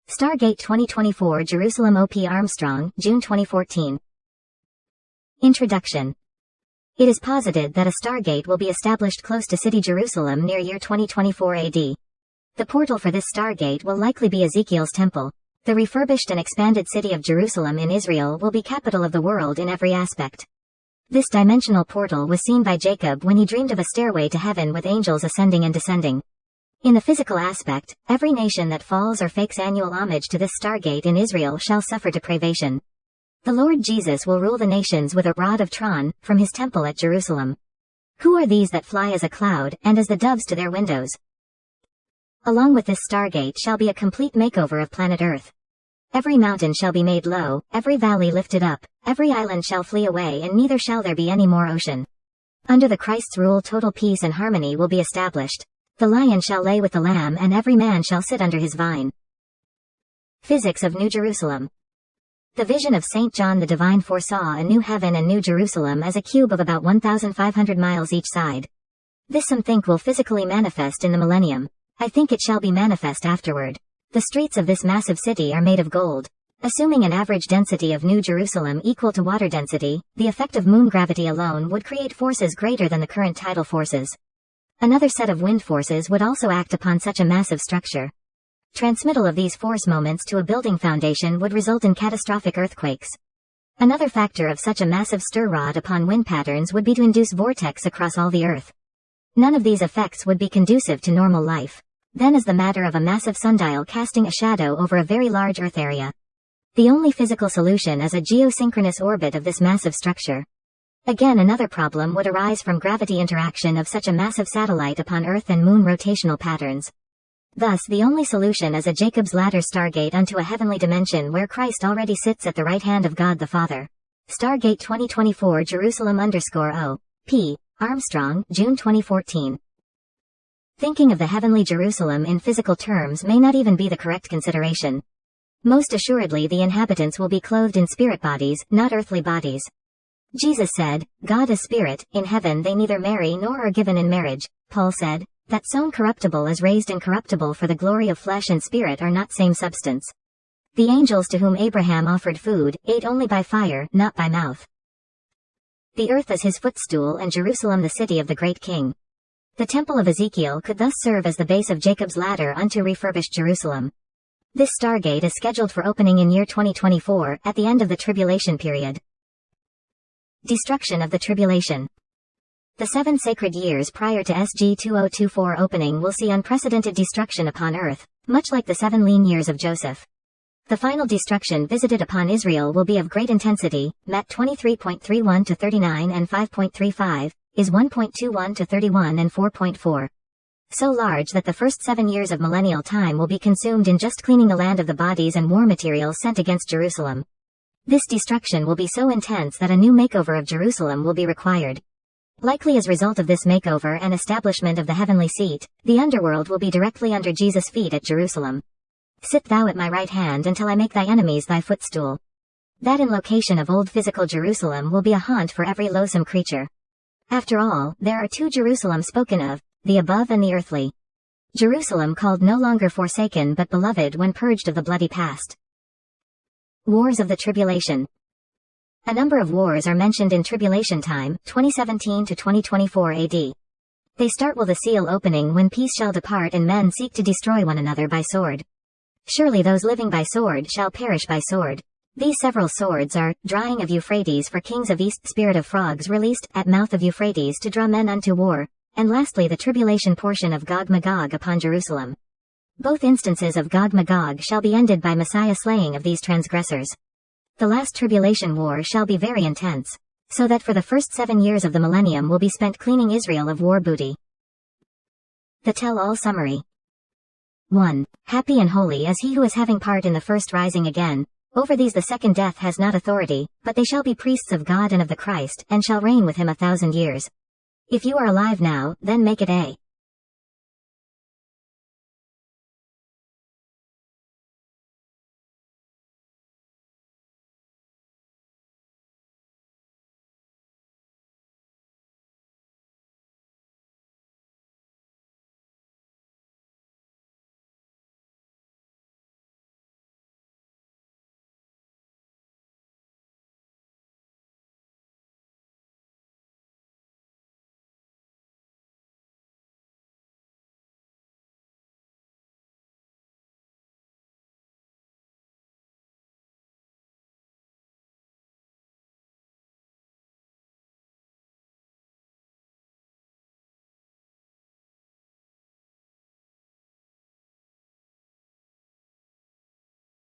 StarGate 2024 Jerusalem O.P. Armstrong, June 2014. Introduction. It is posited that a StarGate will be established close to city Jerusalem near year 2024 AD. The portal for this StarGate will likely be Ezekiel's temple. The refurbished and expanded city of Jerusalem in Israel will be capital of the world in every aspect. This dimensional portal was seen by Jacob when he dreamed of a stairway to heaven with angels ascending and descending. In the physical aspect, every nation that falls or fakes annual homage to this StarGate in Israel shall suffer deprivation. The Lord Jesus will rule the nations with a rod of Tron, from his temple at Jerusalem. Who are these that fly as a cloud, and as the doves to their windows? Along with this StarGate shall be a complete makeover of planet Earth. Every mountain shall be made low, every valley lifted up, every island shall flee away, and neither shall there be any more ocean. Under the Christ's rule total peace and harmony will be established. The lion shall lay with the lamb, and every man shall sit under his vine. Physics of New Jerusalem. The vision of St. John the Divine foresaw a new heaven and New Jerusalem as a cube of about 1,500 miles each side. This some think will physically manifest in the millennium. I think it shall be manifest afterward. The streets of this massive city are made of gold. Assuming an average density of New Jerusalem equal to water density, the effect of moon gravity alone would create forces greater than the current tidal forces. Another set of wind forces would also act upon such a massive structure. Transmittal of these force moments to a building foundation would result in catastrophic earthquakes. Another factor of such a massive stir rod upon wind patterns would be to induce vortex across all the earth. None of these effects would be conducive to normal life. Then is the matter of a massive sundial casting a shadow over a very large earth area. The only physical solution is a geosynchronous orbit of this massive structure. Again, another problem would arise from gravity interaction of such a massive satellite upon Earth and Moon rotational patterns. Thus, the only solution is a Jacob's ladder StarGate unto a heavenly dimension where Christ already sits at the right hand of God the Father. StarGate 2024 Jerusalem _O.P. Armstrong, June 2014. Thinking of the heavenly Jerusalem in physical terms may not even be the correct consideration. Most assuredly the inhabitants will be clothed in spirit bodies, not earthly bodies. Jesus said, God is spirit, in heaven they neither marry nor are given in marriage. Paul said, that sown corruptible is raised incorruptible, for the glory of flesh and spirit are not same substance. The angels to whom Abraham offered food, ate only by fire, not by mouth. The earth is his footstool and Jerusalem the city of the great king. The temple of Ezekiel could thus serve as the base of Jacob's ladder unto refurbished Jerusalem. This StarGate is scheduled for opening in year 2024, at the end of the tribulation period. Destruction of the tribulation. The 7 sacred years prior to SG 2024 opening will see unprecedented destruction upon earth, much like the 7 lean years of Joseph. The final destruction visited upon Israel will be of great intensity. Met 23.31 to 39 and 5.35, is 1.21 to 31 and 4.4. So large that the first 7 years of millennial time will be consumed in just cleaning the land of the bodies and war materials sent against Jerusalem. This destruction will be so intense that a new makeover of Jerusalem will be required. Likely as result of this makeover and establishment of the heavenly seat, the underworld will be directly under Jesus' feet at Jerusalem. Sit thou at my right hand until I make thy enemies thy footstool. That in location of old physical Jerusalem will be a haunt for every loathsome creature. After all, there are 2 Jerusalem spoken of, the above and the earthly. Jerusalem called no longer forsaken but beloved when purged of the bloody past. Wars of the Tribulation. A number of wars are mentioned in tribulation time, 2017 to 2024 AD. They start with the seal opening when peace shall depart and men seek to destroy one another by sword. Surely those living by sword shall perish by sword. These several swords are, drying of Euphrates for kings of east, spirit of frogs released, at mouth of Euphrates to draw men unto war, and lastly the tribulation portion of Gog-Magog upon Jerusalem. Both instances of Gog-Magog shall be ended by Messiah slaying of these transgressors. The last tribulation war shall be very intense, so that for the first 7 years of the millennium will be spent cleaning Israel of war booty. The tell-all summary. 1. Happy and holy is he who is having part in the first rising again. Over these the second death has not authority, but they shall be priests of God and of the Christ, and shall reign with him 1,000 years. If you are alive now, then make it A.